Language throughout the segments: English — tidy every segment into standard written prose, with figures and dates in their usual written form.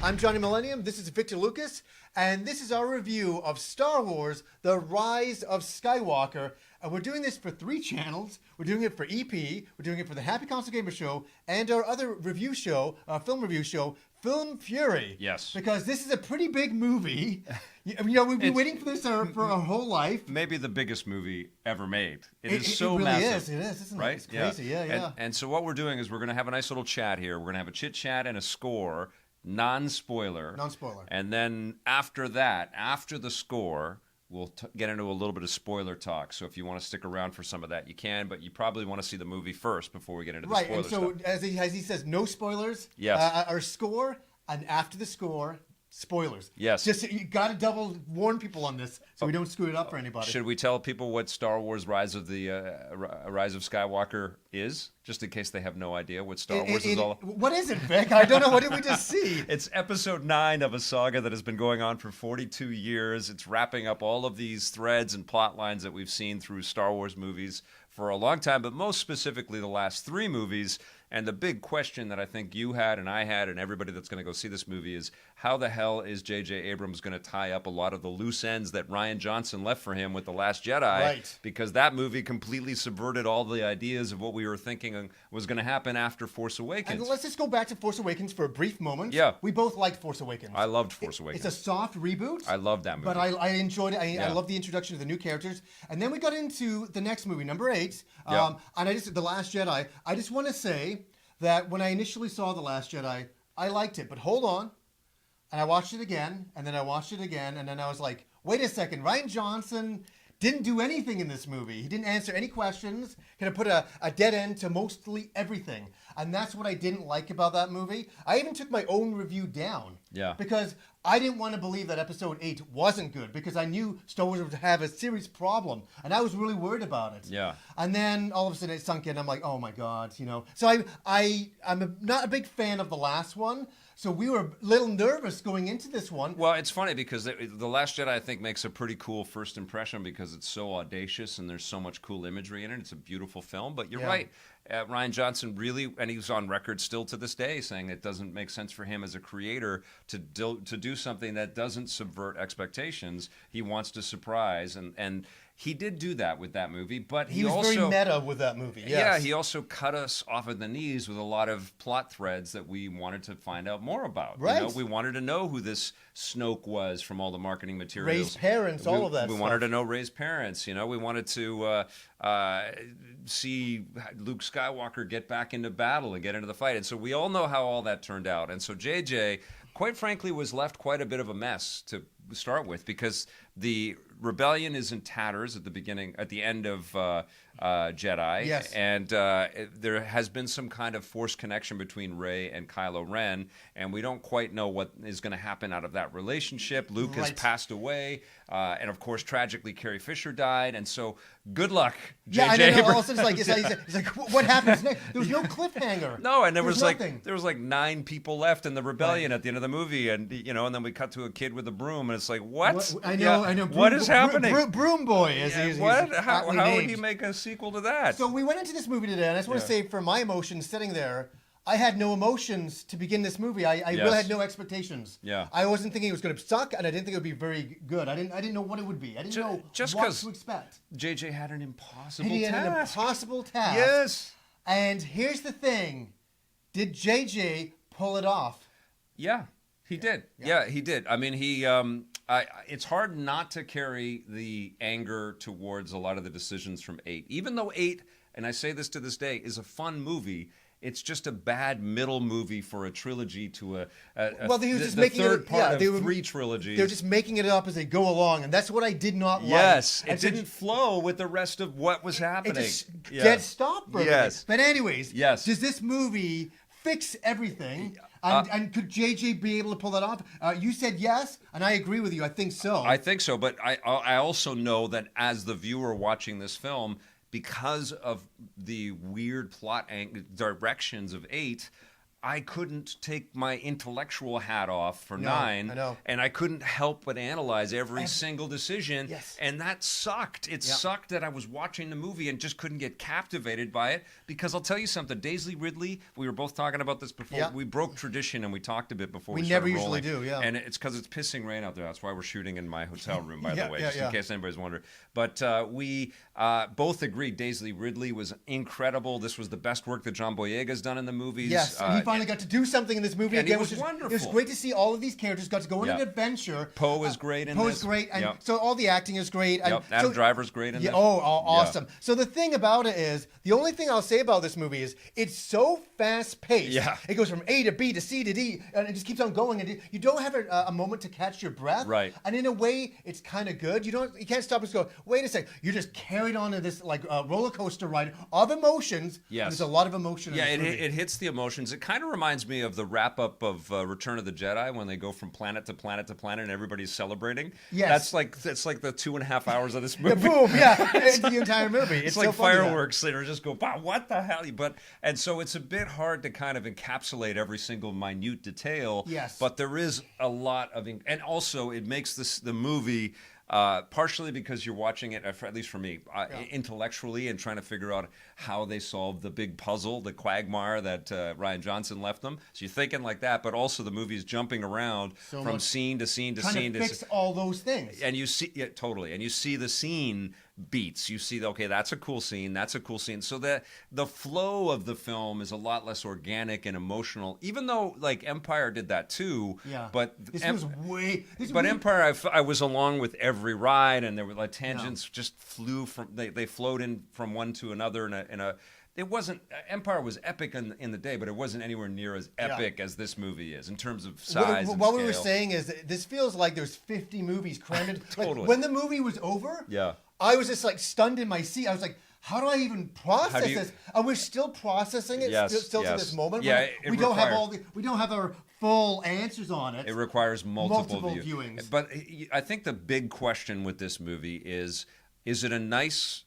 I'm Johnny Millenium, this is Victor Lucas, and this is our review of Star Wars, The Rise of Skywalker. And we're doing this for 3 channels. We're doing it for EP, we're doing it for the Happy Console Gamer Show, and our other review show, film review show, Film Fury. Yes. Because this is a pretty big movie. You know, we've been waiting for this for our whole life. Maybe the biggest movie ever made. It so really massive. It is, isn't right? it? It's crazy, yeah. And so what we're doing is we're going to have a nice little chat here. We're going to have a chit-chat and a score, non-spoiler. Non-spoiler. And then after that, after the score, we'll get into a little bit of spoiler talk. So if you want to stick around for some of that, you can, but you probably want to see the movie first before we get into the spoiler Right, and so stuff. as he says, no spoilers. Yes. Our score, and after the score, spoilers. Yes. Just you got to double warn people on this so we don't screw it up for anybody. Should we tell people what Star Wars Rise of Skywalker is, just in case they have no idea what Star Wars is all? What is it, Vic? I don't know. What did we just see? It's episode 9 of a saga that has been going on for 42 years. It's wrapping up all of these threads and plot lines that we've seen through Star Wars movies for a long time, but most specifically the last 3 movies. And the big question that I think you had and I had and everybody that's going to go see this movie is, how the hell is J.J. Abrams going to tie up a lot of the loose ends that Rian Johnson left for him with The Last Jedi? Right. Because that movie completely subverted all the ideas of what we were thinking was going to happen after Force Awakens. And let's just go back to Force Awakens for a brief moment. Yeah. We both liked Force Awakens. I loved Force Awakens. It's a soft reboot. I loved that movie. But I enjoyed it. I love the introduction of the new characters. And then we got into the next movie, number 8. Yeah. And The Last Jedi. I just want to say that when I initially saw The Last Jedi, I liked it. But hold on. And I watched it again, and then I watched it again, and then I was like, wait a second, Rian Johnson didn't do anything in this movie. He didn't answer any questions. Kind of put a dead end to mostly everything. And that's what I didn't like about that movie. I even took my own review down. Yeah. Because I didn't want to believe that episode 8 wasn't good, because I knew Star Wars would have a serious problem, and I was really worried about it. Yeah. And then all of a sudden it sunk in. I'm like, oh my God, you know. So I'm not a big fan of the last one. So we were a little nervous going into this one. Well, it's funny because The Last Jedi, I think, makes a pretty cool first impression because it's so audacious and there's so much cool imagery in it. It's a beautiful film, but you're right. Rian Johnson really, and he's on record still to this day, saying it doesn't make sense for him as a creator to do something that doesn't subvert expectations. He wants to surprise, and he did do that with that movie, but he was very meta with that movie. Yes. Yeah, he also cut us off at the knees with a lot of plot threads that we wanted to find out more about. Right. You know, we wanted to know who this Snoke was from all the marketing materials. Rey's parents, all of that We stuff. wanted to know Rey's parents. You know, we wanted to see Luke Skywalker get back into battle and get into the fight. And so we all know how all that turned out. And so JJ, quite frankly, was left quite a bit of a mess to start with, because the rebellion is in tatters at the end of Jedi. Yes. And there has been some kind of forced connection between Rey and Kylo Ren, and we don't quite know what is going to happen out of that relationship. Luke has passed away, and of course, tragically, Carrie Fisher died, and so good luck, JJ. Yeah, I know. All of a sudden, it's like, what happens next? There was no cliffhanger. No, and there was nothing. like 9 people left in the rebellion at the end of the movie, and and then we cut to a kid with a broom, and it's like, what? I know. What is happening? Broom Boy. How would he make a sequel to that? So we went into this movie today, and I just want to say, for my emotions sitting there, I had no emotions to begin this movie. I really had no expectations. Yeah. I wasn't thinking it was going to suck, and I didn't think it would be very good. I didn't know what it would be. I didn't know what to expect. JJ had an impossible He task. had an impossible task. Yes. And here's the thing. Did JJ pull it off? Yeah, he did. Yeah, he did. I mean, it's hard not to carry the anger towards a lot of the decisions from 8. Even though 8, and I say this to this day, is a fun movie, it's just a bad middle movie for a trilogy to the third part of 3 trilogies. They're just making it up as they go along, and that's what I did not like. Yes, it didn't flow with the rest of what was happening. It just dead stop for Yes. But anyways, yes. Does this movie fix everything? And could JJ be able to pull that off? You said yes, and I agree with you. I think so. I think so, but I also know that as the viewer watching this film, because of the weird plot directions of 8, I couldn't take my intellectual hat off for No, 9, I know. and I couldn't help but analyze every single decision. Yes. And that sucked. It sucked that I was watching the movie and just couldn't get captivated by it, because I'll tell you something, Daisy Ridley, we were both talking about this before. Yeah. We broke tradition and we talked a bit before we never started usually rolling. do, yeah. And it's because it's pissing rain out there. That's why we're shooting in my hotel room, by Yeah, the way, yeah, just yeah. in case anybody's wondering. But we both agreed Daisy Ridley was incredible. This was the best work that John Boyega's done in the movies. Yes, and he finally got to do something in this movie and again, it was which wonderful. It was great to see all of these characters got to go on Yeah. an adventure. Poe is great in Poe this. is great, and Yep. so all the acting is great. And Yep. Adam so, Driver's great in yeah, this. awesome. So the thing about it is, the only thing I'll say about this movie is it's so fast paced. Yeah. It goes from A to B to C to D, and it just keeps on going. And you don't have a moment to catch your breath. Right. And in a way, it's kind of good. You can't stop and just go, wait a sec. You're just carried on to this like roller coaster ride of emotions. Yes. And there's a lot of emotion. Yeah, in this movie. it hits the emotions. It kind of reminds me of the wrap up of Return of the Jedi when they go from planet to planet to planet and everybody's celebrating. Yes. That's like the 2.5 hours of this Yeah, movie. boom, yeah, it's the entire movie. It's so like funny, that. fireworks that are just go, wow, what the hell? And so it's a bit hard to kind of encapsulate every single minute detail. Yes. But there is a lot of, and also it makes the movie. Partially because you're watching it, at least for me, intellectually and trying to figure out how they solved the big puzzle, the quagmire that Rian Johnson left them. So you're thinking like that, but also the movie's jumping around So from much- scene to scene to Trying scene to to fix all those things. and you see totally, and you see the scene beats. You see, okay, that's a cool scene. That's a cool scene. So the flow of the film is a lot less organic and emotional. Even though like Empire did that too. Yeah. But this was way. but Empire, I was along with every ride, and there were like tangents just flew from they flowed in from one to another in a. It wasn't Empire was epic in the day, but it wasn't anywhere near as epic as this movie is in terms of size. What and we were scale. saying is that this feels like there's 50 movies crammed in. Totally. Like, when the movie was over, Yeah. I was just like stunned in my seat. I was like, how do I even process you- this? And we're still processing it Yes, still to yes. this moment. Yeah, we it don't have requires- we don't have our full answers on it. It requires multiple viewings. But I think the big question with this movie is it a nice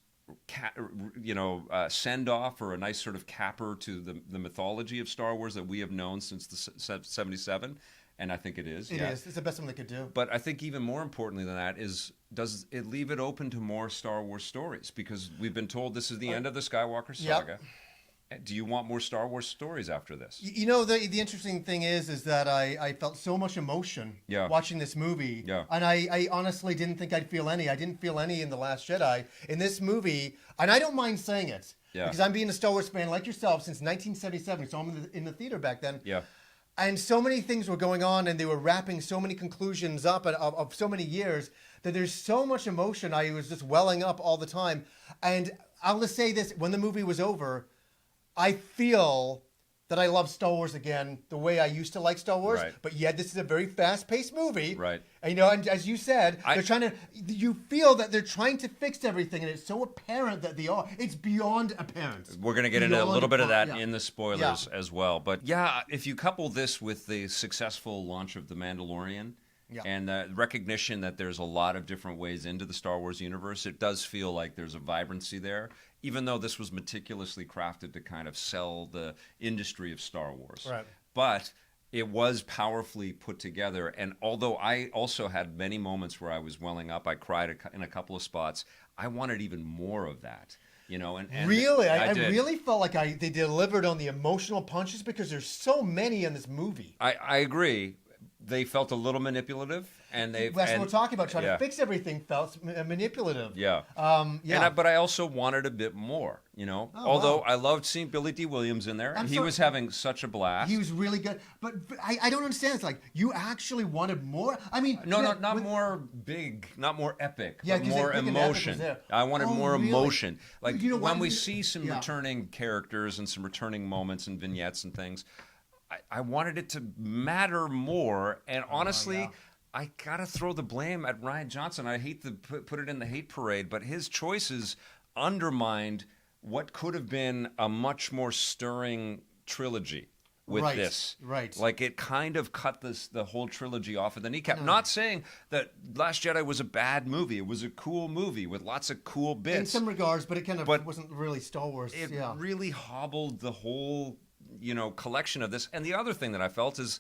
send off or a nice sort of capper to the mythology of Star Wars that we have known since the 77? And I think it is. It is. It's the best one they could do. But I think even more importantly than that is, does it leave it open to more Star Wars stories? Because we've been told this is the end of the Skywalker saga. Do you want more Star Wars stories after this? You know, the interesting thing is that I felt so much emotion watching this movie. Yeah. And I honestly didn't think I'd feel any. I didn't feel any in The Last Jedi. In this movie, and I don't mind saying it, because I'm being a Star Wars fan like yourself since 1977, so I'm in the theater back then. Yeah. And so many things were going on, and they were wrapping so many conclusions up of so many years that there's so much emotion. I was just welling up all the time. And I'll just say this, when the movie was over, I feel that I love Star Wars again the way I used to like Star Wars. Right. But yet this is a very fast-paced movie. Right. And, and as you said, you feel that they're trying to fix everything, and it's so apparent that they are. It's beyond apparent. We're going to get into a little bit of that yeah. in the spoilers as well. But yeah, if you couple this with the successful launch of The Mandalorian and the recognition that there's a lot of different ways into the Star Wars universe, it does feel like there's a vibrancy there, even though this was meticulously crafted to kind of sell the industry of Star Wars. Right. But it was powerfully put together, and although I also had many moments where I was welling up, I cried in a couple of spots, I wanted even more of that. And really, I did. really felt like they delivered on the emotional punches because there's so many in this movie. I agree. They felt a little manipulative, and That's what we're talking about. Trying to fix everything felt manipulative. Yeah. But I also wanted a bit more. Although I loved seeing Billy D. Williams in there, and he was having such a blast. He was really good, but I don't understand. It's like you actually wanted more. I mean, not more big, not more epic, Yeah, but 'cause more Big and Epic was emotion. there. I wanted more really? emotion. Like You know what? when we see some returning characters and some returning moments and vignettes and things, I wanted it to matter more. And honestly, I gotta throw the blame at Rian Johnson. I hate to put it in the hate parade, but his choices undermined what could have been a much more stirring trilogy with this. Right. Like it kind of cut the whole trilogy off at the kneecap. Not saying that Last Jedi was a bad movie. It was a cool movie with lots of cool bits. in some regards, but it kind of wasn't really Star Wars. It really hobbled the whole collection of this. And the other thing that I felt is,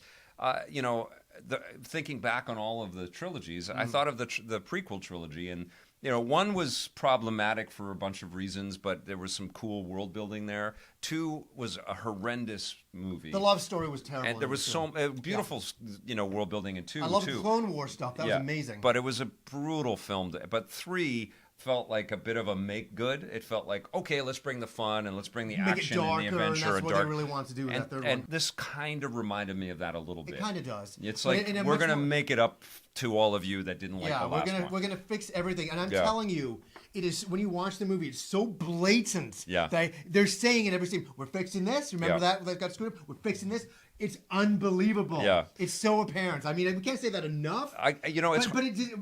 thinking back on all of the trilogies, I thought of the prequel trilogy, and one was problematic for a bunch of reasons, but there was some cool world building there. 2 was a horrendous movie. The love story was terrible. And there was so beautiful, world building in 2. I love the Clone War stuff. That was amazing. But it was a brutal film. But 3 felt like a bit of a make good. It felt like, okay, let's bring the fun and let's bring the action and the adventure. And that's what they really want to do with that third one. And this kind of reminded me of that a little bit. It kind of does. It's like, we're going to make it up to all of you that didn't like the last one. We're gonna fix everything. And I'm telling you, it is, when you watch the movie, it's so blatant that they're saying in every scene, we're fixing this. Remember that got screwed up? We're fixing this. It's unbelievable. Yeah. It's so apparent. I mean, we can't say that enough. But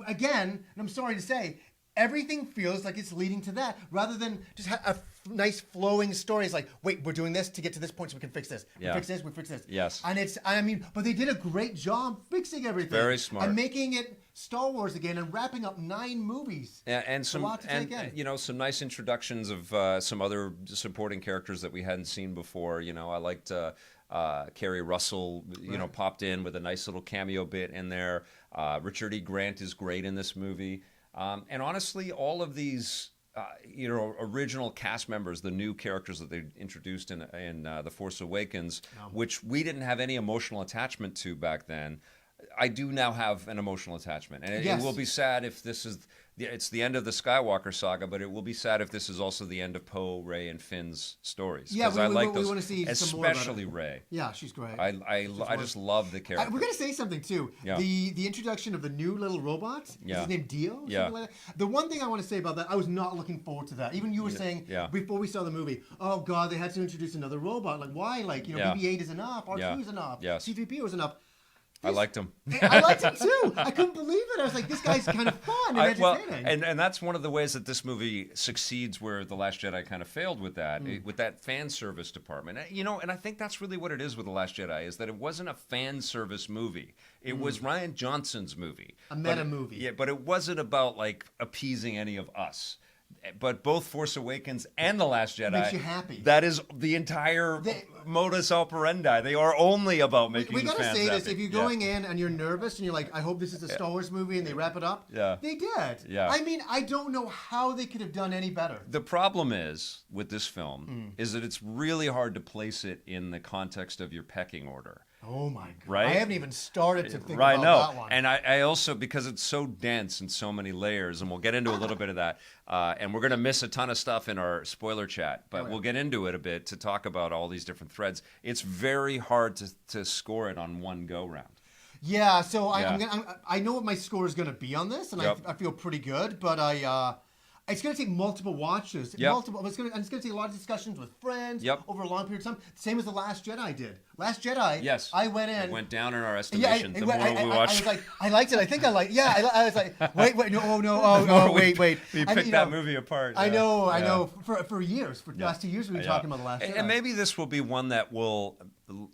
again, and I'm sorry to say, everything feels like it's leading to that, rather than just a nice flowing story. It's like, wait, we're doing this to get to this point so we can fix this. We fix this, we fix this. Yes. And but they did a great job fixing everything. Very smart. And making it Star Wars again and wrapping up 9 movies. And some nice introductions of some other supporting characters that we hadn't seen before. I liked Kerry Russell, popped in with a nice little cameo bit in there. Richard E. Grant is great in this movie. And honestly, all of these, original cast members, the new characters that they introduced in The Force Awakens, which we didn't have any emotional attachment to back then, I do now have an emotional attachment. And it will be sad if this is... It's the end of the Skywalker saga, but it will be sad if this is also the end of Poe, Rey, and Finn's stories. Yeah, I like those, we want to see some more about it. Especially Rey. Yeah, she's great. I just love the character. We're gonna say something too. Yeah. The introduction of the new little robot. Is his name Dio? Yeah. Like that? The one thing I want to say about that, I was not looking forward to that. Even you were saying before we saw the movie, oh God, they had to introduce another robot. Like why? Like BB-8 is enough. R2 is enough. Yes. C-3PO was enough. I liked him. I liked him too. I couldn't believe it. I was like, this guy's kind of fun and entertaining. And that's one of the ways that this movie succeeds where The Last Jedi kind of failed with that, with that fan service department. And I think that's really what it is with The Last Jedi, is that it wasn't a fan service movie. It was Rian Johnson's movie. A meta movie. Yeah, but it wasn't about like appeasing any of us. But both Force Awakens and The Last Jedi makes you happy. That is the entire modus operandi. They are only about making fans happy. We gotta say this: if you're going in and you're nervous and you're like, "I hope this is a Star Wars movie," and they wrap it up, they did. Yeah. I mean, I don't know how they could have done any better. The problem is with this film is that it's really hard to place it in the context of your pecking order. Oh my God! Right? I haven't even started to think about that one. And I also, because it's so dense and so many layers, and we'll get into a little bit of that, and we're going to miss a ton of stuff in our spoiler chat, but we'll get into it a bit to talk about all these different threads. It's very hard to score it on one go round. Yeah, so I know what my score is going to be on this, and I feel pretty good, but it's going to take multiple watches. Multiple. It's going to take a lot of discussions with friends over a long period of time. Same as The Last Jedi did. Last Jedi, I went in. It went down in our estimation the more we watched. I was like, I liked it. I think I liked it. Yeah, I was like, wait, wait. We picked that movie apart. I know. For years, for the last 2 years, we've been talking about The Last Jedi. And maybe this will be one that will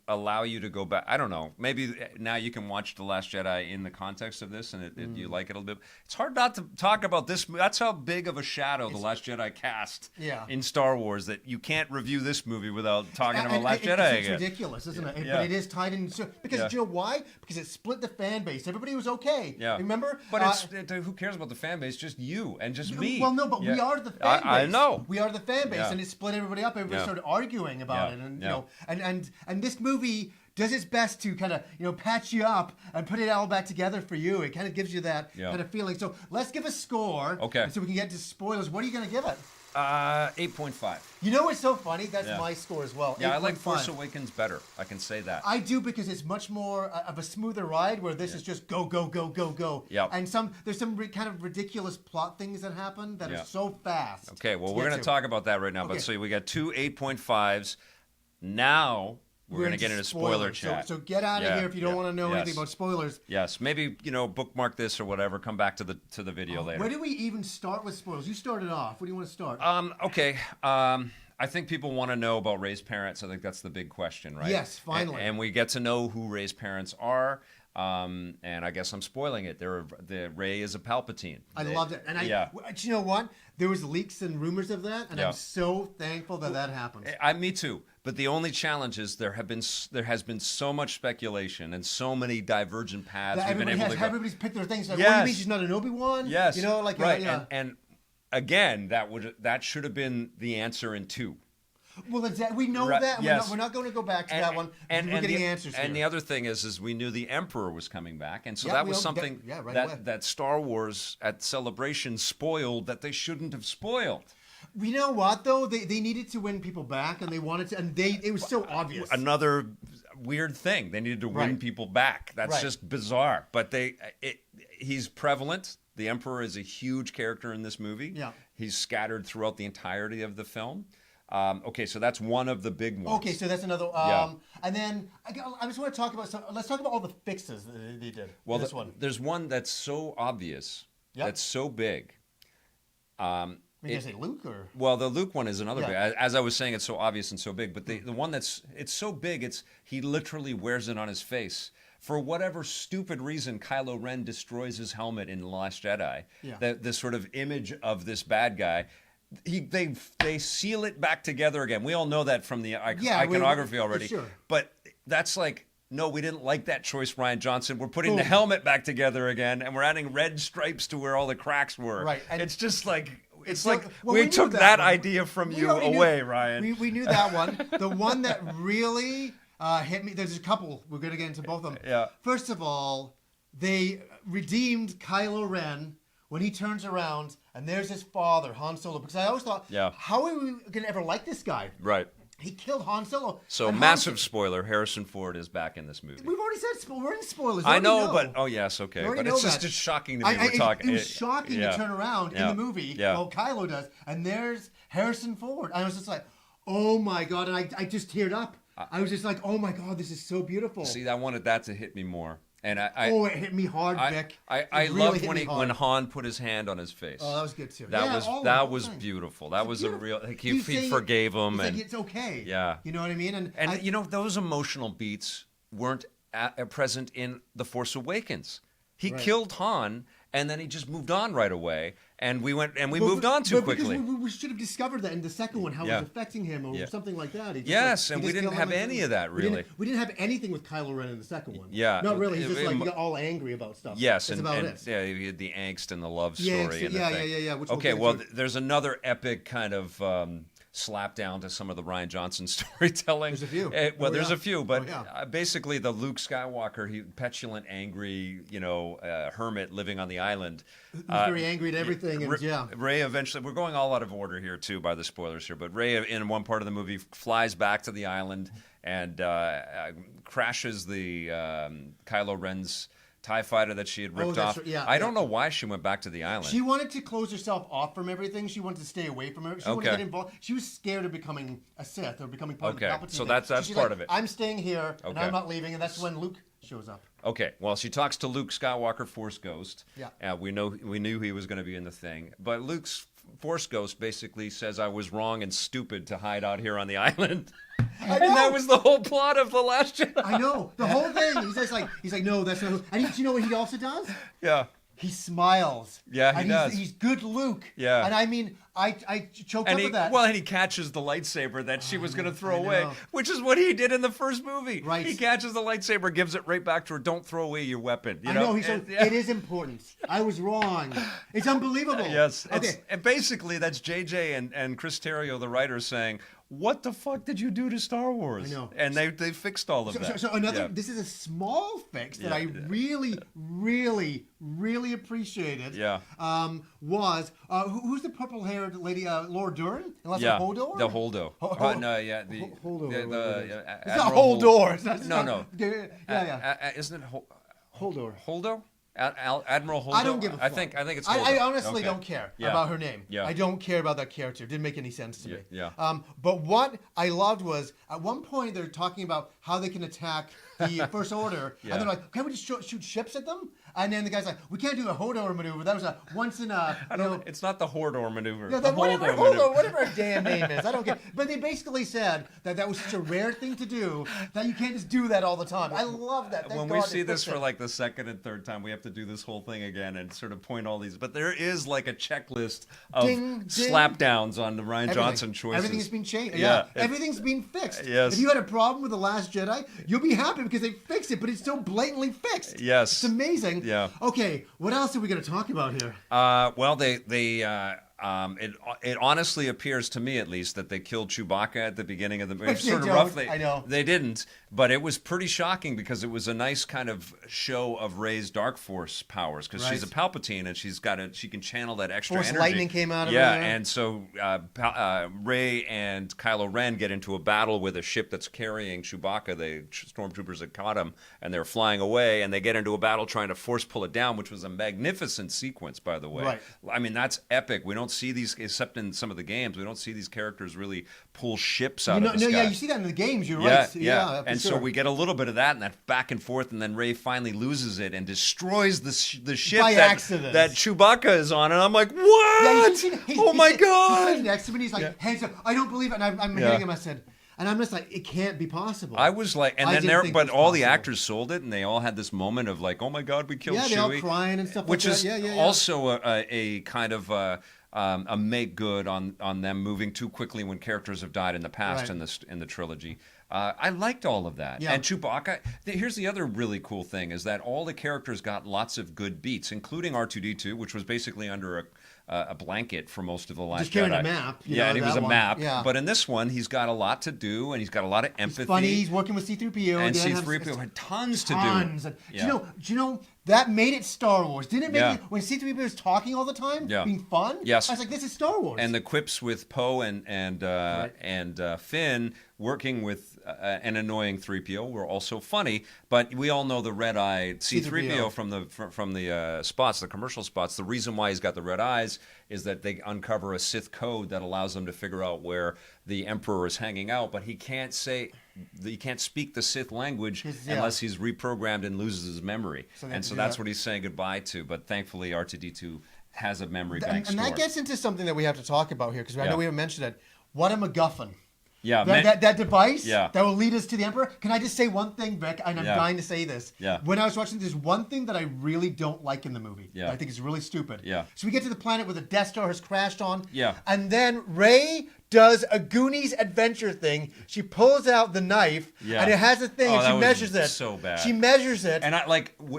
allow you to go back. I don't know. Maybe now you can watch The Last Jedi in the context of this, and you like it a little bit. It's hard not to talk about this. That's how big of a shadow The Last Jedi cast in Star Wars, that you can't review this movie without talking about Last Jedi again. It's ridiculous, isn't it? But it is tied in. Because you know why? Because it split the fan base. Everybody was okay. Yeah. Remember? But who cares about the fan base? Just you and just me. Well, no, but we are the fan base. I know. We are the fan base, and it split everybody up. Everybody started arguing about it, and and this movie does its best to kind of patch you up and put it all back together for you. It kind of gives you that kind of feeling. So let's give a score. Okay. So we can get to spoilers. What are you going to give it? 8.5. You know what's so funny? That's my score as well. Yeah, I like Force Awakens better. I can say that. I do, because it's much more of a smoother ride, where this is just go, go, go, go, go. Yep. And there's some kind of ridiculous plot things that happen that are so fast. Okay, well, we're going to talk about that right now. Okay. But so we got two 8.5s. Now we're going to get into spoiler chat. So get out of here if you don't want to know anything about spoilers. Yes, maybe bookmark this or whatever. Come back to the video later. Where do we even start with spoilers? You started off. Where do you want to start? Okay. I think people want to know about Rey's parents. I think that's the big question, right? Yes, finally. And we get to know who Rey's parents are. And I guess I'm spoiling it. The Rey is a Palpatine. I loved it. And yeah. Do you know what? There was leaks and rumors of that, and Yeah. I'm so thankful that happened. Me too. But the only challenge is there has been so much speculation and so many divergent paths we've been able to go. Everybody's picked their things. Like, Yes. What do you mean she's not an Obi-Wan? Yes. You know, like right. Yeah. And again, that should have been the answer in 2. Well, we know Right, that. yes. We're not going to go back to that one. We're getting answers here. And the other thing is we knew the Emperor was coming back, and so Yeah, that we was all something right away. that Star Wars at Celebration spoiled that they shouldn't have spoiled. You know what though? They needed to win people back, and they wanted to, and it was so obvious. Another weird thing. They needed to win Right. people back. That's Right. just bizarre. But he's prevalent. The Emperor is a huge character in this movie. Yeah. He's scattered throughout the entirety of the film. Okay, so that's one of the big ones. Okay, so that's another. Yeah. And then I just want to talk about. Let's talk about all the fixes that they did. Well, this one. there's one that's so obvious, Yep. that's so big. You guys say Luke or? Well, the Luke one is another Yeah. big. As I was saying, it's so obvious and so big. But the one it's so big, he literally wears it on his face. For whatever stupid reason, Kylo Ren destroys his helmet in The Last Jedi. Yeah. The sort of image of this bad guy. They seal it back together again. We all know that from the iconography already. Sure. But that's like, no, we didn't like that choice, Rian Johnson. We're putting the helmet back together again, and we're adding red stripes to where all the cracks were. Right. And it's just like well, we knew took that one. idea from We you already knew- away, Ryan. We knew that one. The one that really hit me. There's a couple. We're going to get into both of them. Yeah. First of all, they redeemed Kylo Ren when he turns around and there's his father, Han Solo. Because I always thought, how are we going to ever like this guy? Right. He killed Han Solo. So And massive spoiler: Harrison Ford is back in this movie. We've already said we're in spoilers. I know, but yes, okay. We already But it's know just that. it's shocking to me. We're talking. It was shocking to turn around in the movie. Yeah. Well, Kylo does, and there's Harrison Ford. I was just like, oh my god, and I just teared up. I was just like, oh my god, this is so beautiful. See, I wanted that to hit me more. And it hit me hard, Vic. I It really loved hit me hard. when Han put his hand on his face. Oh, that was good too. That was beautiful. That was beautiful. a real. Like, he forgave him, He's and like, it's okay. Yeah. You know what I mean? And you know, those emotional beats weren't present in The Force Awakens. He killed Han, and then he just moved on right away, and we moved on too quickly. We should have discovered that in the second one, how it was affecting him or something like that. And we didn't have any of that, really. We didn't have anything with Kylo Ren in the second one. Yeah. Not really. He's just like all angry about stuff. Yes, That's and about it. yeah, he had the angst and the love story. Yeah. Which okay, well, there's another epic kind of slap down to some of the Rian Johnson storytelling. There's a few. There's a few, but yeah. Basically the Luke Skywalker, he petulant, angry, hermit living on the island. He's very angry at everything, and Rey eventually, we're going all out of order here too by the spoilers here, but Rey in one part of the movie flies back to the island and crashes the Kylo Ren's TIE fighter that she had ripped off. Right. Yeah, I don't know why she went back to the island. She wanted to close herself off from everything. She wanted to stay away from it. She wanted to get involved. She was scared of becoming a Sith or becoming part of the Palpatine. So that's she's part like, of it. I'm staying here, and I'm not leaving, and that's when Luke shows up. Okay, well, she talks to Luke Skywalker, Force Ghost. Yeah. We knew he was going to be in the thing, but Luke's Force Ghost basically says I was wrong and stupid to hide out here on the island. And that was the whole plot of The Last Jedi. I know. The whole thing. He's like, no, that's not. And do you know what he also does? Yeah. He smiles. Yeah, he does. He's good Luke. Yeah. And I mean, I choked up with that. Well, and he catches the lightsaber that she was going to throw away, which is what he did in the first movie. Right. He catches the lightsaber, gives it right back to her. Don't throw away your weapon. You know? It is important. I was wrong. It's unbelievable. Yes. Okay. And basically, that's JJ and Chris Terrio, the writer, saying, what the fuck did you do to Star Wars? I know. And they fixed all of that. So another, this is a small fix that I really, really, really appreciated. Yeah. Was who's the purple-haired lady? Laura Dern? Unless Hodor? The Holdo. Holdo. It's not Hodor. No. Yeah. Isn't it Hodor? Holdo? Admiral Holdo? I don't give a fuck. I think it's Holdo. I honestly don't care about her name. Yeah. I don't care about that character. It didn't make any sense to me. Yeah. But what I loved was, at one point, they're talking about how they can attack the First Order. And they're like, can we just shoot ships at them? And then the guy's like, we can't do a Hodor maneuver. That was a once in a. It's not the Hodor maneuver. Yeah, the whatever, Hodor maneuver. whatever her damn name is. I don't care. But they basically said that was such a rare thing to do that you can't just do that all the time. I love that. Thank When God we they see this fixed for it. like the second and third time, we have to do this whole thing again and sort of point all these. But there is like a checklist of Ding, ding. slapdowns on the Ryan Johnson choices. Everything's been changed. Yeah. Everything's been fixed. Yes. If you had a problem with The Last Jedi, you'll be happy because they fixed it, but it's so blatantly fixed. Yes. It's amazing. Yeah. Okay, what else are we going to talk about here? Well, it honestly appears to me, at least, that they killed Chewbacca at the beginning of the movie. Which they Sort of don't. roughly. I know. They didn't, but it was pretty shocking because it was a nice kind of show of Rey's Dark Force powers because she's a Palpatine and she can channel that extra Force energy. lightning came out of her. Yeah, and so Rey and Kylo Ren get into a battle with a ship that's carrying Chewbacca. The stormtroopers had caught him and they're flying away, and they get into a battle trying to force pull it down, which was a magnificent sequence, by the way. Right. I mean, that's epic. We don't see these, except in some of the games, we don't see these characters really pull ships out of the sky. Yeah, you see that in the games. You're Yeah, right. yeah. For And sure. so we get a little bit of that and that back and forth, and then Rey finally loses it and destroys the ship By accident. that Chewbacca is on, and I'm like, what? Yeah, Oh my God! He's sitting next to me. And he's like, hands up. I don't believe it. And I'm hitting him. I said, and I'm just like, it can't be possible. I was like, and I then didn't there, think but it was all the possible. actors sold it, and they all had this moment of like, oh my God, we killed Yeah, Chewie. they all crying and stuff which like is that. Yeah. also a kind of a make good on them moving too quickly when characters have died in the past Right. in the trilogy. I liked all of that. Yeah. And Chewbacca, here's the other really cool thing is that all the characters got lots of good beats, including R2-D2, which was basically under a blanket for most of the Last Just carrying Jedi. a map. And he was a one. map. Yeah. But in this one, he's got a lot to do, and he's got a lot of empathy. It's funny. He's working with C-3PO. And again, C-3PO had tons to do. Tons. And Yeah. Do you know that made it Star Wars? Didn't it make Yeah. it when C-3PO was talking all the time, being fun? Yes. I was like, this is Star Wars. And the quips with Poe and Finn working with an annoying 3PO were also funny, but we all know the red-eyed C-3PO from the spots, the commercial spots. The reason why he's got the red eyes is that they uncover a Sith code that allows them to figure out where the Emperor is hanging out, but he can't speak the Sith language unless he's reprogrammed and loses his memory. So that's what he's saying goodbye to. But thankfully, R2-D2 has a memory bank and that stored. gets into something that we have to talk about here because I know we haven't mentioned it. What a MacGuffin. Yeah, that device Yeah. that will lead us to the Emperor. Can I just say one thing, Vic? And I'm dying to say this. Yeah. When I was watching, there's one thing that I really don't like in the movie. Yeah. That I think is really stupid. Yeah. So we get to the planet where the Death Star has crashed on. Yeah. And then Rey does a Goonies adventure thing. She pulls out the knife, Yeah. and it has a thing, Oh, and that she was measures it. so bad. She measures it. And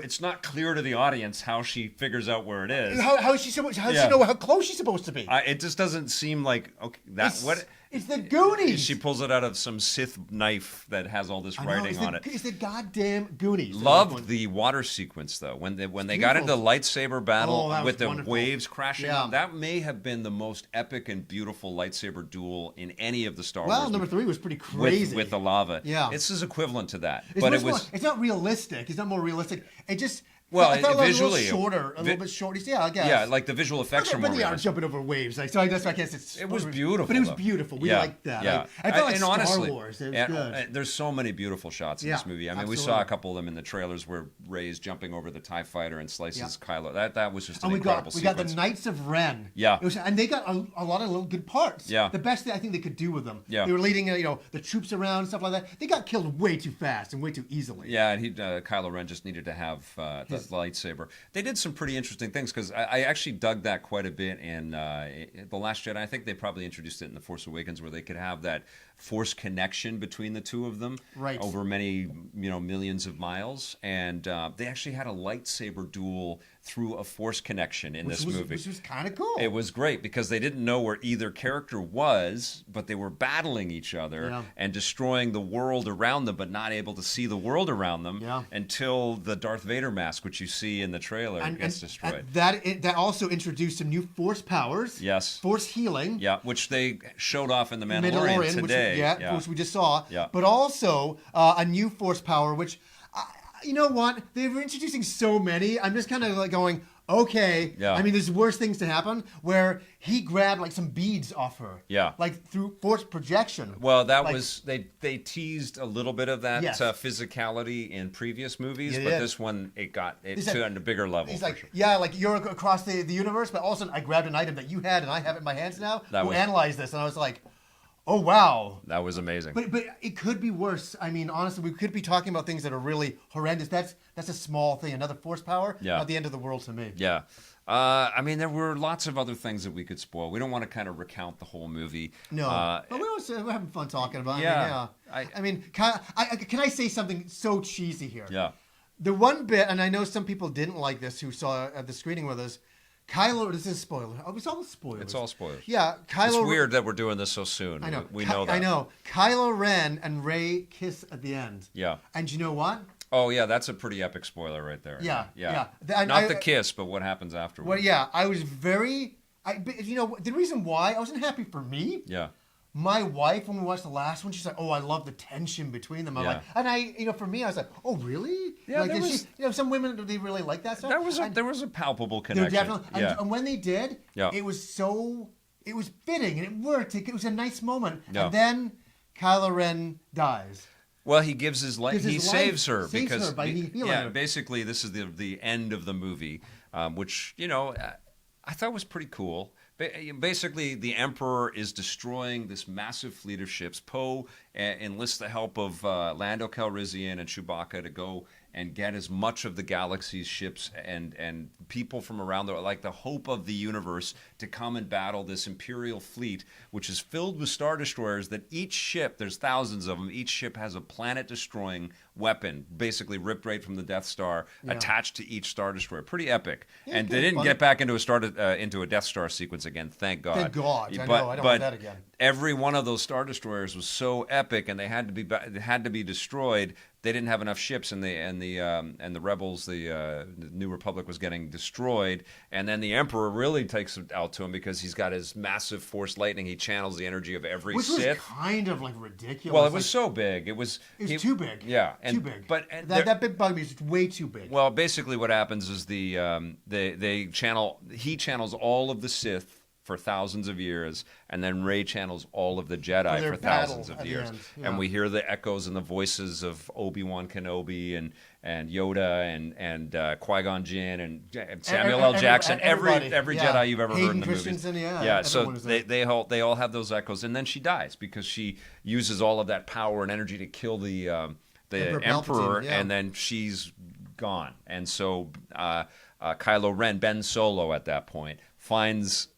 it's not clear to the audience how she figures out where it is. How is she supposed? How does she know how close she's supposed to be? It just doesn't seem like It's the Goonies. She pulls it out of some Sith knife that has all this writing on it. It's the goddamn Goonies. Loved the water sequence though when they got into the lightsaber battle that with was the wonderful. waves crashing. Yeah. That may have been the most epic and beautiful lightsaber duel in any of the Star Well, Wars. number 3 was pretty crazy. with the lava. Yeah. This is equivalent to that, It's but much it was. more, it's not realistic. It's not more realistic. It just Well, I thought it was visually, a little shorter, a little bit shorter. Yeah, I guess. Yeah, like the visual effects are more But they are realistic. jumping over waves. So I guess It was beautiful. But it was though. beautiful. We Yeah, liked that. Yeah. I felt like And Star honestly, Wars. It was and, good. there's so many beautiful shots in this movie. I mean, we saw absolutely. a couple of them in the trailers where Rey's jumping over the TIE fighter and slices Yeah. Kylo. That was just an And we incredible got the sequence. Knights of Ren. Yeah. And they got a lot of little good parts. Yeah. The best thing I think they could do with them. Yeah. They were leading the troops around and stuff like that. They got killed way too fast and way too easily. Yeah, and Kylo Ren just needed to have the lightsaber. They did some pretty interesting things because I actually dug that quite a bit in The Last Jedi. I think they probably introduced it in The Force Awakens where they could have that force connection between the two of them over many millions of miles. And they actually had a lightsaber duel through a force connection in this movie. Which was kind of cool. It was great because they didn't know where either character was, but they were battling each other and destroying the world around them, but not able to see the world around them until the Darth Vader mask, which you see in the trailer, gets destroyed. And that also introduced some new force powers. Yes. Force healing. Yeah, which they showed off in The Mandalorian today. Which we just saw. Yeah. But also a new force power, which, you know what? They were introducing so many. I'm just kind of like going, okay. Yeah. I mean, there's worse things to happen where he grabbed like some beads off her. Yeah. Like through force projection. Well, that Like- was they teased a little bit of that Yes. physicality in previous movies, Yeah, but yeah. this one it He's to like- a bigger level. He's for like, sure. yeah, like you're across the universe, but all of a sudden I grabbed an item that you had and I have it in my hands now. That Who was- analyzed this? And I was like, oh wow. That was amazing. But it could be worse. I mean, honestly, we could be talking about things that are really horrendous. That's a small thing. Another force power. Yeah. Not the end of the world to me. Yeah. I mean, there were lots of other things that we could spoil. We don't want to kind of recount the whole movie. No, but we're having fun talking about it. Yeah. I mean, can I say something so cheesy here? Yeah. The one bit, and I know some people didn't like this who saw at the screening with us. Kylo, this is a spoiler. Oh, it's all spoilers. It's all spoilers. Yeah, Kylo. It's weird that we're doing this so soon. I know. We know that. I know. Kylo Ren and Rey kiss at the end. Yeah. And you know what? Oh, yeah, that's a pretty epic spoiler right there. Yeah, Yeah. yeah. Not the kiss, but what happens afterwards. Well, yeah, I was very. You know, the reason why I wasn't happy for me. Yeah. My wife, when we watched the last one, she's like, "Oh, I love the tension between them." I'm Yeah. like, and you know, for me, I was like, "Oh, really?" Yeah, like, there did was- she, you know, some women they really like that stuff. There was a palpable There connection. definitely, Yeah. and when they did, Yeah. it was fitting and it worked. It was a nice moment. Yeah. And then Kylo Ren dies. Well, he gives his life. Gives He his saves life- her saves because her by healing yeah, her. basically this is the end of the movie, which I thought was pretty cool. Basically, the Emperor is destroying this massive fleet of ships. Poe enlists the help of Lando Calrissian and Chewbacca to go and get as much of the galaxy's ships and people from around the hope of the universe to come and battle this Imperial fleet, which is filled with Star Destroyers that each ship, there's thousands of them, each ship has a planet-destroying weapon, basically ripped right from the Death Star, attached to each Star Destroyer. Pretty epic. Yeah, And they pretty didn't fun. get back into a Death Star sequence again, thank God. Thank God. I But- know. I don't but want that again. every one of those Star Destroyers was so epic, and they had to be destroyed. They didn't have enough ships, and the rebels, the New Republic, was getting destroyed. And then the Emperor really takes it out to him because he's got his massive Force lightning. He channels the energy of every Which was Sith. kind of like ridiculous. Well, it was Like, so big. It was too big. Yeah, too big. But that big bugged me. It's way too big. well, basically, what happens is he channels all of the Sith for thousands of years, and then Rey channels all of the Jedi For their for thousands battle of at the years. end, yeah. And we hear the echoes and the voices of Obi-Wan Kenobi and Yoda and Qui-Gon Jinn and Samuel L. Jackson, everybody, every yeah. Jedi you've ever heard in Hayden the movies. Christensen, yeah, Yeah, so everyone is there. they all have those echoes, and then she dies because she uses all of that power and energy to kill the Emperor Emperor, Palpatine, yeah. and then she's gone. And so Kylo Ren, Ben Solo at that point, finds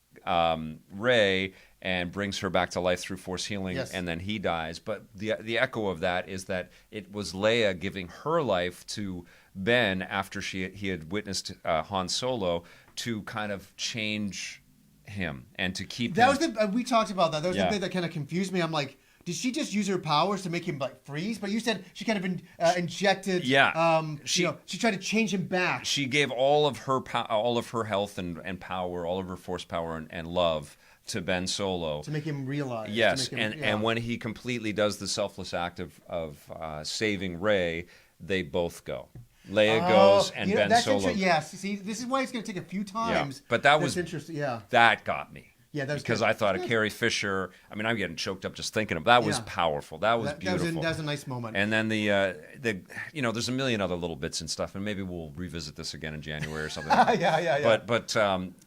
Rey and brings her back to life through Force healing, Yes. and then he dies. But the echo of that is that it was Leia giving her life to Ben after he had witnessed Han Solo to kind of change him and to keep That him. was we talked about that. That was Yeah. the bit that kind of confused me. I'm like, did she just use her powers to make him like freeze? But you said she kind of injected. Yeah. She tried to change him back. She gave all of her health and power, all of her Force power and love to Ben Solo. To make him realize. to Yes, make him- and when he completely does the selfless act of saving Rey, they both go. Leia goes and you know, Ben that's Solo. Yes. See, this is why it's going to take a few times. but that That's was- interesting. Yeah. That got me. Yeah, that was because good. I thought of Good. Carrie Fisher. I mean, I'm getting choked up just thinking of that. Was Yeah. powerful. That was beautiful. That was a nice moment. And then there's a million other little bits and stuff, and maybe we'll revisit this again in January or something. Yeah. But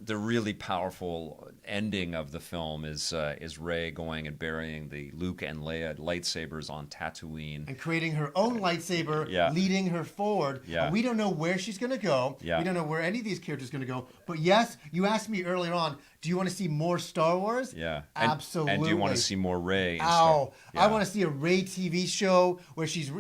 the really powerful ending of the film is Rey going and burying the Luke and Leia lightsabers on Tatooine. And creating her own lightsaber, Yeah. leading her forward. Yeah. And we don't know where she's going to go. Yeah. We don't know where any of these characters are going to go. But yes, you asked me earlier on, do you want to see more Star Wars? Yeah, Absolutely. And do you want to see more Rey? Ow! Yeah. I want to see a Rey TV show where she's,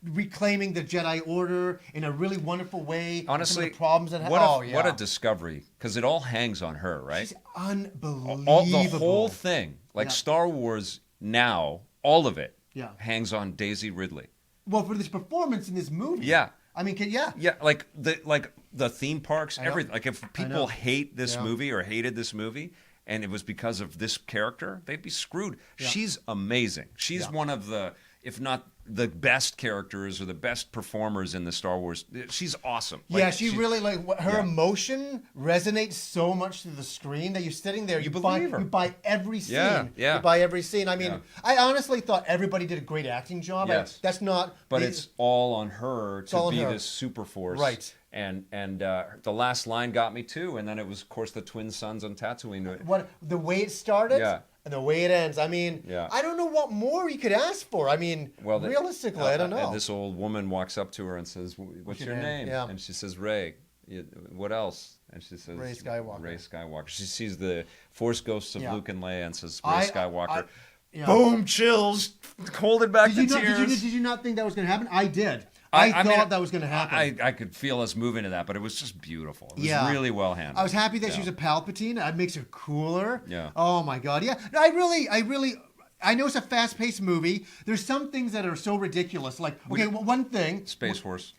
reclaiming the Jedi Order in a really wonderful way. and Honestly, some of the problems that what a discovery, because it all hangs on her, right? She's unbelievable. The whole thing, like Yeah. Star Wars now, all of it Yeah. hangs on Daisy Ridley. Well, for this performance in this movie. Yeah. I mean, yeah. Yeah, like the theme parks, I know. everything. Like if know. people hate this Yeah. movie or hated this movie, and it was because of this character, they'd be screwed. Yeah. She's amazing. She's Yeah. one of the, if not the best characters or the best performers in the Star Wars. She's awesome. Yeah, she really her emotion resonates so much to the screen that you're sitting there. You believe her. You buy every scene. Yeah. You buy every scene. I mean, I honestly thought everybody did a great acting job. Yes. That's not. But it's all on her to be this super force. Right. And the last line got me too. And then it was, of course, the twin sons on Tatooine. What the way it started. Yeah. And the way it ends. I mean, I don't know what more you could ask for. I mean, realistically, I don't know. This old woman walks up to her and says, "What's your name?" Yeah. And she says, "Rey." What else? And she says, Rey Skywalker. Rey Skywalker. She sees the Force ghosts of Luke and Leia and says, Rey Skywalker. Yeah. Boom! Chills, holding back the tears. Did you not think that was going to happen? I did. I thought that was going to happen. I could feel us moving to that, but it was just beautiful. It was really well handled. I was happy that she was a Palpatine. That makes her cooler. Yeah. Oh my God. Yeah. No, I know it's a fast-paced movie. There's some things that are so ridiculous. Like, one thing. Space Horse.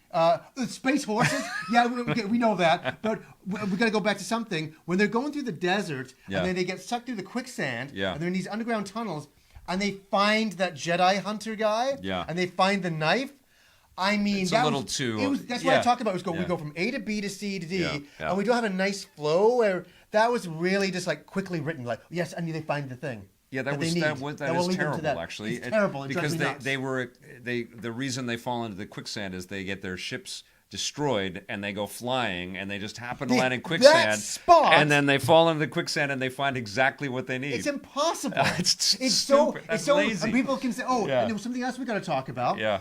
Space horses. Yeah, we know that. But we got to go back to something. When they're going through the desert and then they get sucked through the quicksand and they're in these underground tunnels and they find that Jedi hunter guy and they find the knife. I mean, it's a little too. That's what I talk about. We go from A to B to C to D, and we don't have a nice flow where that was really just like quickly written. Like, yes, I need to find the thing. Yeah, that is terrible. Actually, it's terrible. It because the reason they fall into the quicksand is they get their ships destroyed and they go flying and they just happen to land in quicksand and then they fall into the quicksand and they find exactly what they need. It's impossible. It's stupid. It's so lazy. And people can say, and there was something else we got to talk about. Yeah.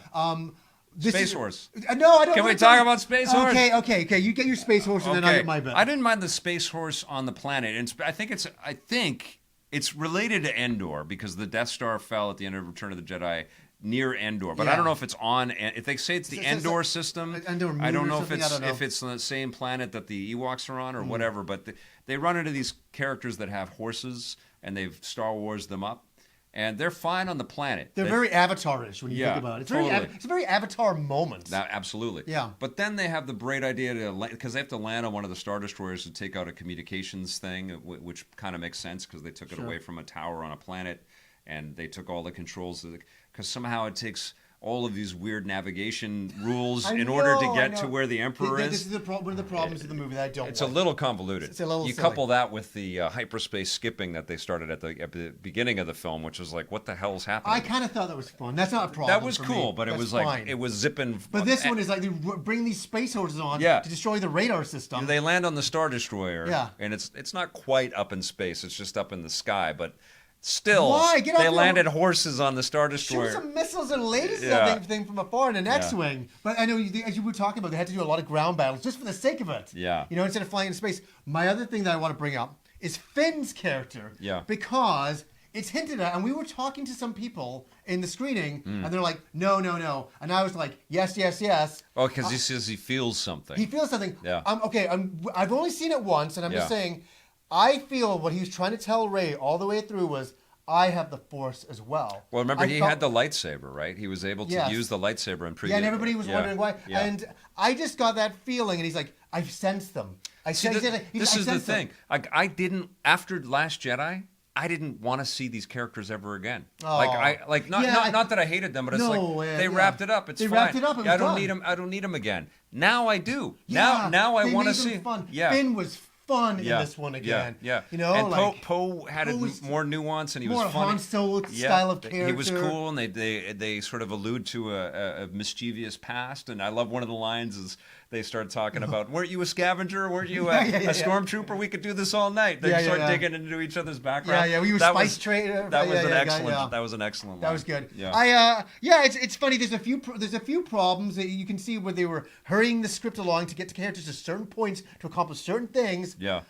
Space Horse. No, I don't. Can we talk about Space Horse? Okay. You get your Space Horse, and then I get my bit. I didn't mind the Space Horse on the planet, and I think it's related to Endor because the Death Star fell at the end of Return of the Jedi near Endor, but I don't know if it's on. If they say it's the Endor system, I don't know if it's on the same planet that the Ewoks are on or whatever. But they run into these characters that have horses, and they've Star Wars them up. And they're fine on the planet. They're very Avatar-ish when you think about it. It's a very Avatar moment. Absolutely. Yeah. But then they have the great idea because they have to land on one of the Star Destroyers to take out a communications thing, which kind of makes sense because they took it away from a tower on a planet, and they took all the controls because somehow it takes all of these weird navigation rules in order to get to where the Emperor is. This is one of the problems of the movie that I don't It's a little convoluted. It's a little You silly. couple that with the hyperspace skipping that they started at the beginning of the film, which was like, what the hell's happening? I kind of thought that was fun. That's not a problem. That was cool, but it was like, it was zipping. But this one is like they bring these space horses on to destroy the radar system. They land on the Star Destroyer, and it's not quite up in space. It's just up in the sky, but still, they landed horses on the Star Destroyer. Shoot some missiles and lasers that thing from afar in an X-wing. But I know, as you were talking about, they had to do a lot of ground battles just for the sake of it. Yeah. Instead of flying in space. My other thing that I want to bring up is Finn's character. Yeah. Because it's hinted at, and we were talking to some people in the screening, and they're like, no. And I was like, yes. Oh, because he says he feels something. He feels something. Yeah. I've only seen it once, and I'm just saying, I feel what he was trying to tell Rey all the way through was, I have the Force as well. Well, remember, he had the lightsaber, right? He was able to use the lightsaber in previous... Yeah, and everybody was wondering why. Yeah. And I just got that feeling, and he's like, I sensed them. This is the thing. I didn't... After Last Jedi, I didn't want to see these characters ever again. Oh. Not that I hated them, but it's they wrapped it up. It's fine. Wrapped it up. I don't need them again. Now I do. Now I want to see... Fun. Yeah. Finn was fun in this one again. Yeah. And Poe had more nuance, and he was funny. More Han Solo style of character. He was cool, and they sort of allude to a mischievous past. And I love one of the lines is they start talking about, weren't you a scavenger? Weren't you a stormtrooper? We could do this all night. They start digging into each other's background. Were you a spice trader? That was an excellent. That was an excellent line. That was good. Yeah. It's funny. There's a few problems that you can see where they were hurrying the script along to get to characters to certain points to accomplish certain things. Yeah.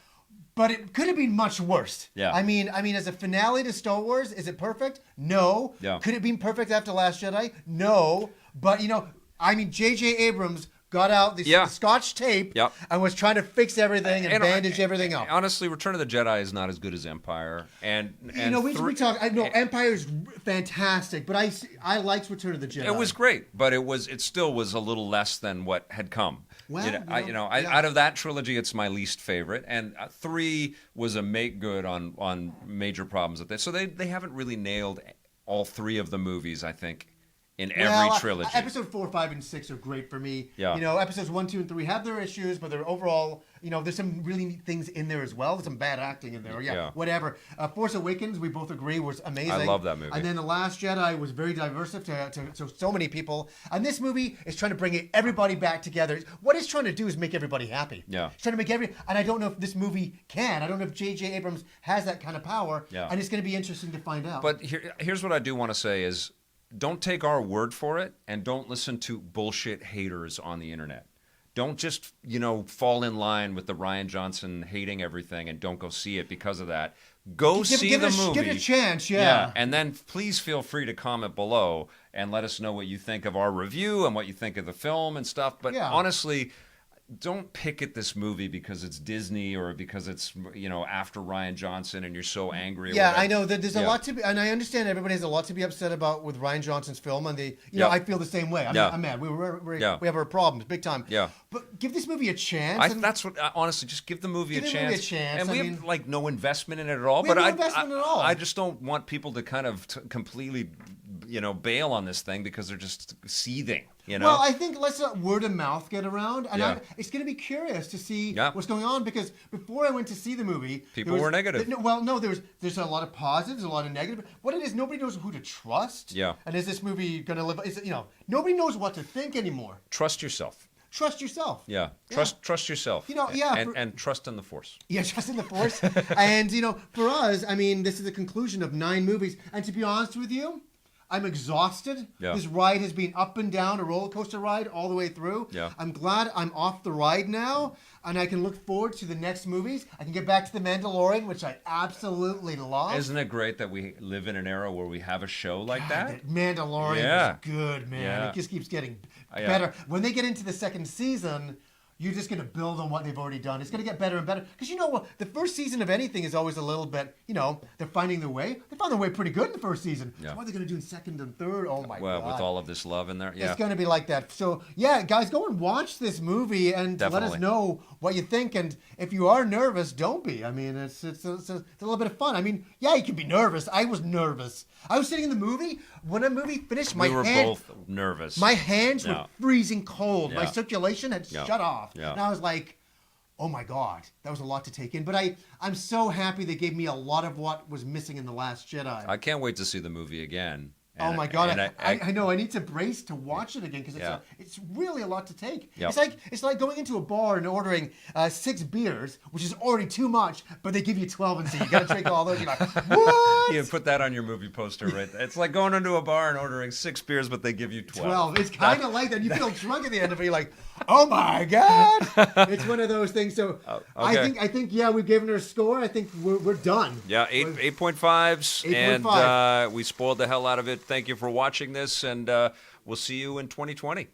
But it could have been much worse. Yeah. I mean, as a finale to Star Wars, is it perfect? No. Yeah. Could it have been perfect after Last Jedi? No. But J.J. Abrams got out the Scotch tape and was trying to fix everything and bandage everything up. Honestly, Return of the Jedi is not as good as Empire. We talk. Empire is fantastic, but I liked Return of the Jedi. It was great, but it still was a little less than what had come. Well, out of that trilogy, it's my least favorite, and 3 was a make good on major problems with this. So they haven't really nailed all 3 of the movies, I think, in every trilogy. Episode 4, 5, and 6 are great for me. Yeah. You know, episodes 1, 2, and 3 have their issues, but they're overall, you know, there's some really neat things in there as well. There's some bad acting in there. Yeah. Whatever. Force Awakens, we both agree, was amazing. I love that movie. And then The Last Jedi was very diverse to so many people. And this movie is trying to bring everybody back together. What it's trying to do is make everybody happy. Yeah. It's trying to make and I don't know if this movie can. I don't know if J.J. Abrams has that kind of power. Yeah. And it's going to be interesting to find out. But here's what I do want to say is, don't take our word for it, and don't listen to bullshit haters on the internet. Don't just, fall in line with the Rian Johnson hating everything and don't go see it because of that. Go see the movie. Give it a chance, yeah. And then please feel free to comment below and let us know what you think of our review and what you think of the film and stuff. But honestly, don't pick at this movie because it's Disney or because it's after Rian Johnson and you're so angry. Yeah, I know that there's a lot to be, and I understand everybody has a lot to be upset about with Rian Johnson's film, and I feel the same way. I'm mad. We have our problems big time. Yeah. But give this movie a chance. That's what honestly, just give the movie a chance. Give the movie a chance. And we have like no investment in it at all. We have no investment at all. I just don't want people to kind of completely bail on this thing because they're just seething. Well, I think let's let word of mouth get around, and it's going to be curious to see what's going on, because before I went to see the movie, people were negative. There's a lot of positives, a lot of negative. What it is, nobody knows who to trust. Yeah. And is this movie going to live? Nobody knows what to think anymore. Trust yourself. Trust yourself. Yeah. Trust yourself. And trust in the Force. Yeah, trust in the Force. And for us, I mean, this is the conclusion of 9 movies, and to be honest with you, I'm exhausted. Yeah. This ride has been up and down, a roller coaster ride all the way through. Yeah. I'm glad I'm off the ride now, and I can look forward to the next movies. I can get back to The Mandalorian, which I absolutely love. Isn't it great that we live in an era where we have a show like that? Mandalorian is good, man. Yeah. It just keeps getting better. When they get into the second season, you're just going to build on what they've already done. It's going to get better and better. Because the first season of anything is always a little bit, they're finding their way. They found their way pretty good in the first season. Yeah. So what are they going to do in second and third? Oh, my God. Well, with all of this love in there. Yeah. It's going to be like that. So, guys, go and watch this movie and let us know what you think. And if you are nervous, don't be. I mean, it's a little bit of fun. I mean, you can be nervous. I was nervous. I was sitting in the movie. When a movie finished, we were both nervous. My hands were freezing cold. Yeah. My circulation had shut off. Yeah. And I was like, oh my God, that was a lot to take in. But I'm so happy they gave me a lot of what was missing in The Last Jedi. I can't wait to see the movie again. Oh my God! I know. I need to brace to watch it again because it's really a lot to take. Yep. It's like going into a bar and ordering 6 beers, which is already too much, but they give you 12 and so you got to drink all those. You're like, what? You put that on your movie poster right there. It's like going into a bar and ordering 6 beers, but they give you 12. It's kind of like that. You feel drunk at the end of it. You're like, oh my God! It's one of those things. So okay. I think we've given her a score. I think we're done. Yeah, 8.5s, and we spoiled the hell out of it. Thank you for watching this, and we'll see you in 2020.